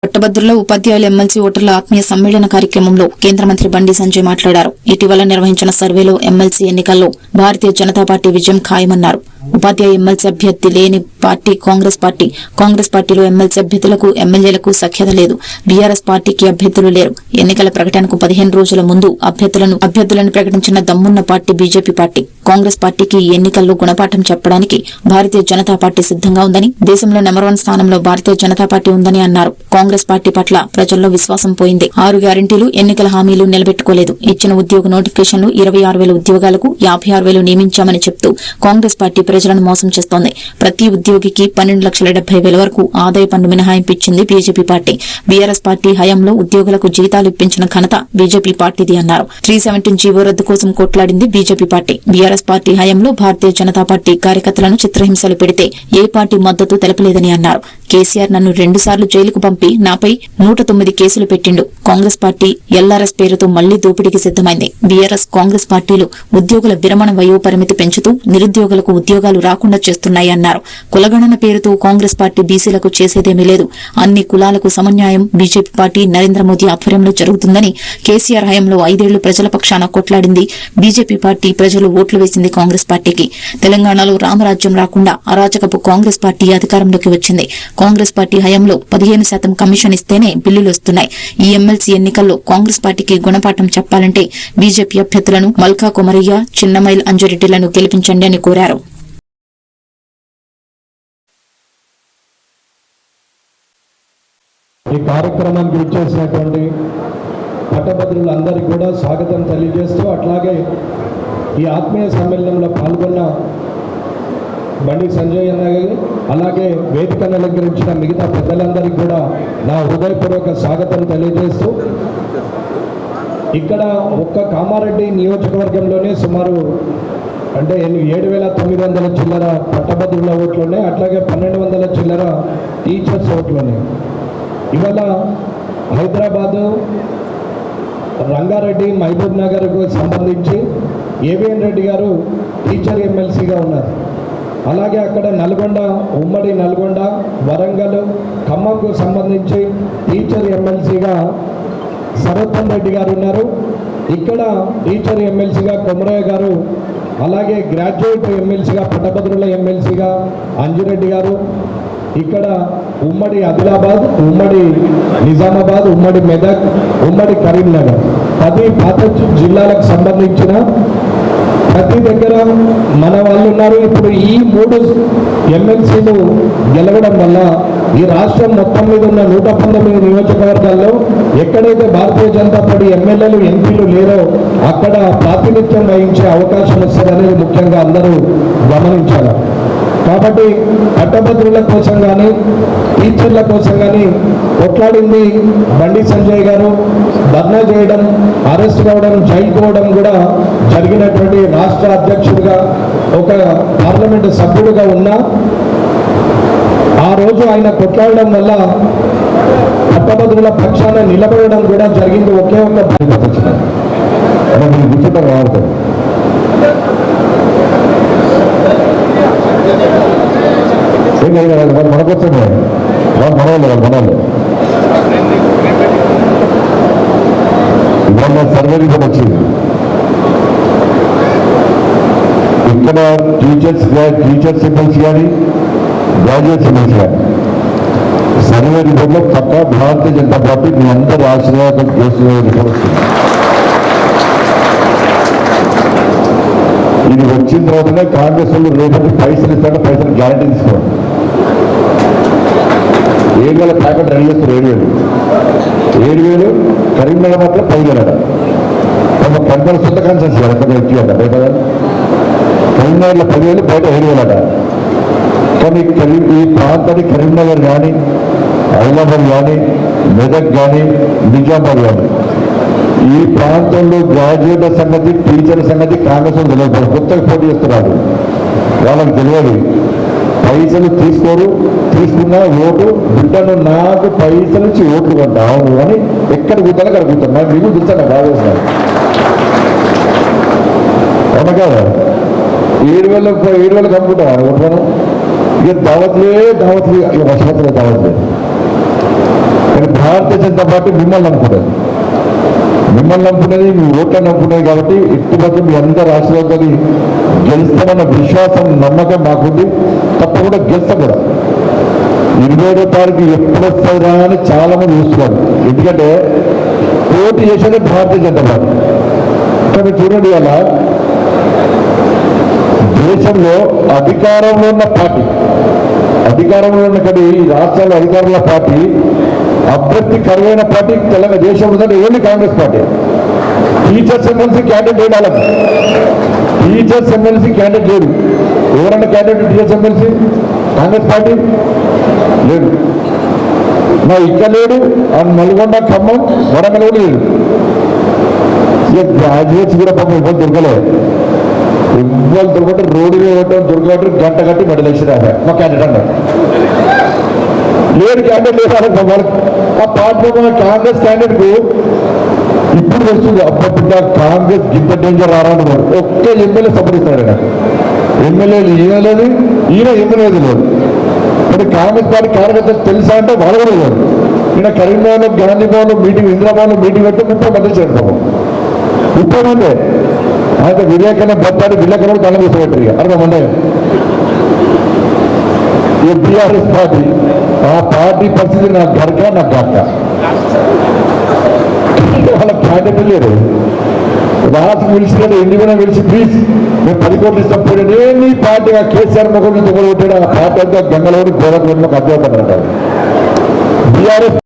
పట్టభద్రుల ఉపాధ్యాయుల ఎమ్మెల్సీ ఓటర్ల ఆత్మీయ సమ్మేళన కార్యక్రమంలో కేంద్ర మంత్రి బండి సంజయ్ మాట్లాడారు. ఇటీవల నిర్వహించిన సర్వేలో ఎమ్మెల్సీ ఎన్నికల్లో భారతీయ జనతా పార్టీ విజయం ఖాయమన్నారు. ఉపాధ్యాయ ఎమ్మెల్సీ అభ్యర్థి లేని పార్టీ కాంగ్రెస్ పార్టీ. కాంగ్రెస్ పార్టీలో ఎమ్మెల్సీ అభ్యర్థులకు ఎమ్మెల్యేలకు సఖ్యత లేదు. బీఆర్ఎస్ పార్టీకి అభ్యర్థులు లేరు. ఎన్నికల ప్రకటనకు 15 రోజుల ముందు అభ్యర్థులను ప్రకటించిన దమ్మున్న పార్టీ బీజేపీ పార్టీ. కాంగ్రెస్ పార్టీకి ఈ ఎన్నికల్లో గుణపాఠం చెప్పడానికి భారతీయ జనతా పార్టీ సిద్ధంగా ఉందని, దేశంలో నెంబర్ 1 స్థానంలో భారతీయ జనతా పార్టీ ఉందని అన్నారు. కాంగ్రెస్ పార్టీ పట్ల ప్రజల్లో విశ్వాసం పోయింది. 6 గ్యారంటీలు, ఎన్నికల హామీలు నిలబెట్టుకోలేదు. ఇచ్చిన ఉద్యోగ నోటిఫికేషన్లు 26,000 ఉద్యోగాలకు 56,000 నియమించామని చెప్తూ కాంగ్రెస్ పార్టీ ప్రజలను మోసం చేస్తోంది. ప్రతి ఉద్యోగికి 12,70,000 వరకు ఆదాయ పన్ను మినహాయింపు ఇచ్చింది బీజేపీ పార్టీ. బీఆర్ఎస్ పార్టీ హయాంలో ఉద్యోగులకు జీతాలు ఇప్పించిన ఘనత బీజేపీ పార్టీది అన్నారు. 317 జీవో రద్దు కోసం కొట్లాడింది బీజేపీ పార్టీ. బీఆర్ఎస్ పార్టీ హయాంలో భారతీయ జనతా పార్టీ కార్యకర్తలను చిత్రహింసలు పెడితే ఏ పార్టీ మద్దతు తెలపలేదని అన్నారు. కేసీఆర్ నన్ను 2 సార్లు జైలుకు పంపి నాపై 109 కేసులు పెట్టిండు. కాంగ్రెస్ పార్టీ ఎల్ఆర్ఎస్ పేరుతో మళ్లీ దోపిడీకి సిద్దమైంది. బీఆర్ఎస్ కాంగ్రెస్ పార్టీలు ఉద్యోగుల విరమణ వయో పరిమితి పెంచుతూ నిరుద్యోగులకు ఉద్యోగాలు రాకుండా చేస్తున్నాయన్నారు. కులగణన పేరుతో కాంగ్రెస్ పార్టీ బీసీలకు చేసేదేమీ లేదు. అన్ని కులాలకు సమన్యాయం బీజేపీ పార్టీ నరేంద్ర మోదీ ఆధ్వర్యంలో జరుగుతుందని, కేసీఆర్ హయాంలో 5 ఏళ్లు ప్రజల పక్షాన కొట్లాడింది బీజేపీ పార్టీ. ప్రజలు ఓట్లు వేసింది కాంగ్రెస్ పార్టీకి. తెలంగాణలో రామరాజ్యం రాకుండా అరాచకపు కాంగ్రెస్ పార్టీ అధికారంలోకి వచ్చింది. కాంగ్రెస్ పార్టీ హయాంలో 15% కమిషన్ ఇస్తేనే బిల్లులు వస్తున్నాయి. ఈ ఎమ్మెల్సీ ఎన్నికల్లో కాంగ్రెస్ పార్టీకి గుణపాఠం చెప్పాలంటే బీజేపీ అభ్యర్థులను మల్కా కొమరయ్య, చిన్నమైల్ అంజరెడ్డిలను గెలిపించండి అని కోరారు. ఈ కార్యక్రమానికి విచ్చేసినటువంటి పట్టభద్రులందరికీ కూడా స్వాగతం తెలియజేస్తూ, అట్లాగే ఈ ఆత్మీయ సమ్మేళనంలో పాల్గొన్న బండి సంజయ్ అన్న గారు, అలాగే వేదికను అలంకరించిన మిగతా పెద్దలందరికీ కూడా నా హృదయపూర్వక స్వాగతం తెలియజేస్తూ, ఇక్కడ ఒక్క కామారెడ్డి నియోజకవర్గంలోనే సుమారు 7,900 చిల్లర పట్టభద్రుల ఓట్లున్నాయి. అట్లాగే 1,200 చిల్లర టీచర్స్ ఓట్లున్నాయి. ఇవాళ హైదరాబాదు, రంగారెడ్డి, మహబూబ్ నగర్కు సంబంధించి ఏవిఎన్ రెడ్డి గారు టీచర్ ఎమ్మెల్సీగా ఉన్నారు. అలాగే అక్కడ నల్గొండ, ఉమ్మడి నల్గొండ, వరంగల్, ఖమ్మంకు సంబంధించి టీచర్ ఎమ్మెల్సీగా సరోత్తమ్ రెడ్డి గారు ఉన్నారు. ఇక్కడ టీచర్ ఎమ్మెల్సీగా కొమరయ్య గారు, అలాగే గ్రాడ్యుయేట్ ఎమ్మెల్సీగా పట్టభద్రుల ఎమ్మెల్సీగా అంజిరెడ్డి గారు, ఇక్కడ ఉమ్మడి ఆదిలాబాద్, ఉమ్మడి నిజామాబాద్, ఉమ్మడి మెదక్, ఉమ్మడి కరీంనగర్ 10 పాత జిల్లాలకు సంబంధించిన ప్రతి దగ్గర మన వాళ్ళు ఉన్నారు. ఇప్పుడు ఈ 3 ఎమ్మెల్సీలు గెలవడం వల్ల ఈ రాష్ట్రం మొత్తం మీద ఉన్న 119 నియోజకవర్గాల్లో ఎక్కడైతే భారతీయ జనతా పార్టీ ఎమ్మెల్యేలు, ఎంపీలు లేరో అక్కడ ప్రాతినిధ్యం వహించే అవకాశం వస్తుందనేది ముఖ్యంగా అందరూ గమనించాలి. కాబట్టి పట్టభద్రుల కోసం కానీ టీచర్ల కోసం కానీ కొట్లాడింది బండి సంజయ్ గారు. ధర్నా చేయడం, అరెస్ట్ కావడం, జైలు పోవడం కూడా జరిగినటువంటి రాష్ట్ర అధ్యక్షుడిగా, ఒక పార్లమెంటు సభ్యుడిగా ఉన్నా ఆ రోజు ఆయన కొట్లాడడం వల్ల పట్టభద్రుల పక్షాన నిలబడడం కూడా జరిగింది. ఒకే ఒక గుర్తుగా వాడతాం. మనకొచ్చింది మనవాళ్ళు ఇవాళ సర్వే కూడా వచ్చింది. ఇక్కడ టీచర్స్ ఎమ్మెల్సీ కానీ గ్రాడ్యుయేట్స్ ఎమ్మెల్సీ కానీ సర్వే రిపోర్ట్లో పక్క భారతీయ జనతా పార్టీ మీ అందరూ ఆశీర్వాదం చేస్తున్న రిపోర్ట్ వచ్చింది. ఇది వచ్చిన తర్వాతనే కాంగ్రెస్ వాళ్ళు రేపటి పైసలు ఇస్తాడు, పైసలు గ్యారంటీ తీసుకోండి. 7,000 ప్యాకెట్ రెడీ చేస్తారు. 7,000 కరీంనగర్ మాత్రం 10,000 అట. కంపెనీ సొంత కన్సెన్స్ అక్కడ వ్యక్తి అంట. బయట కరీంనగర్లో 10,000, బయట 7,000 అట. కానీ ఈ ప్రాంతాన్ని కరీంనగర్ కానీ, ఆదిలాబాద్ కానీ, మెదక్ కానీ, నిజామాబాద్ కానీ ఈ ప్రాంతంలో గ్రాడ్యుయేట్ల సంగతి, టీచర్ల సంగతి కాంగ్రెస్ తెలియదు. కొత్తగా పోటీ చేస్తున్నారు. వాళ్ళకి తెలియదు. పైసలు తీసుకోరు, తీసుకున్న ఓటు బిడ్డను నాకు పైసలు ఇచ్చి ఓట్లు కొంటా అవును అని ఎక్కడ కూర్చొని అక్కడ కూర్చొని నాకు మీకు చూస్తాను బాగా చేస్తున్నారు. అవునా కదా? 7,000 కమ్ముకుంటా ఓటు మనం. ఇక దావత్లే ఇక వర్షపత్రులు దావట్లేదు. కానీ భారతీయ జనతా పార్టీ మిమ్మల్ని నమ్ముకున్నది మీ ఓట్లను నమ్ముకున్నది కాబట్టి ఎట్టి మీ అందరి ఆశీర్వాదాలు గెలుస్తామన్న విశ్వాసం నమ్మకం మాకుంది. తప్పకుండా గెలుస్తాం కూడా. 27వ తారీఖు ఎప్పుడు వస్తుందా అని చాలా మంది చూస్తున్నారు. ఎందుకంటే పోటీ చేసేది భారతీయ జనతా పార్టీ. కానీ చూడండి, అలా దేశంలో అధికారంలో ఉన్న పార్టీ, అధికారంలో ఉన్న కానీ ఈ రాష్ట్రాల్లో అధికారంలో పార్టీ అభ్యర్థి కరువైన పార్టీ తెలంగాణ దేశంలో ఉందంటే ఏంటి Congress party. Teachers MLC candidate లేదు. వాళ్ళకి టీచర్స్ ఎమ్మెల్సీ క్యాండిడేట్ లేదు. ఎవరన్నా candidate teachers MLC Congress party లేదు. నా ఇక్కడ లేడు, నల్గొండ, ఖమ్మం, వరంగల్ కూడా లేదు. ఇక గ్రాడ్యుయేట్స్ కూడా పాపం ఇవ్వరు దొరకలేదు. ఇవ్వాలి దొరకటం రోడ్డు ఇవ్వటం దొరకటం గంట కట్టి మెడలేసి రాదా మా క్యాండిడేట్ అన్నారు. లేడు క్యాండిడేట్ లేదు వాళ్ళకి. ఆ పార్టీ కాంగ్రెస్ క్యాండిడేట్కు ఇప్పుడు వస్తుంది. అప్పటిగా కాంగ్రెస్ గింత డేంజర్ రారాడు. ఒక్క ఎమ్మెల్యే సపోర్టిస్తాడు. ఆయన ఎమ్మెల్యేలు ఈయన లేదు, ఈయన ఎమ్మెల్యే లేదు. ఇప్పుడు కాంగ్రెస్ పార్టీ కార్యకర్తలు తెలుసా అంటే వాళ్ళు కూడా లేదు. ఈయన కరీంనగర్లో, గాంధీ భవన్లో మీటింగ్, ఇందిరాభవన్లో మీటింగ్ పెట్టి 30 మంది చేరుతాము. 30 మంది అయితే విలేకరణ బతాడు. విలేకరణ దండం కూర్చోబెట్టారు. ఇక 60 మంది. ఈ టీఆర్ఎస్ పార్టీ, ఆ పార్టీ పరిస్థితి నాకు గడక నాకు గడక. వాళ్ళ క్యాండిడేట్ లేరు. రాజు పిలిచి ఇండివిజువల్ పిలిచి ప్లీజ్ మేము 10 కోట్లు ఇస్తాం పోయాడు. నీ పార్టీ ఆ కేసీఆర్ ముఖం నుంచి కొట్టాడు. ఆ పార్టీ అంతా గంగలోని గోడకు మాకు అర్థమవుతాడు. బీఆర్ఎస్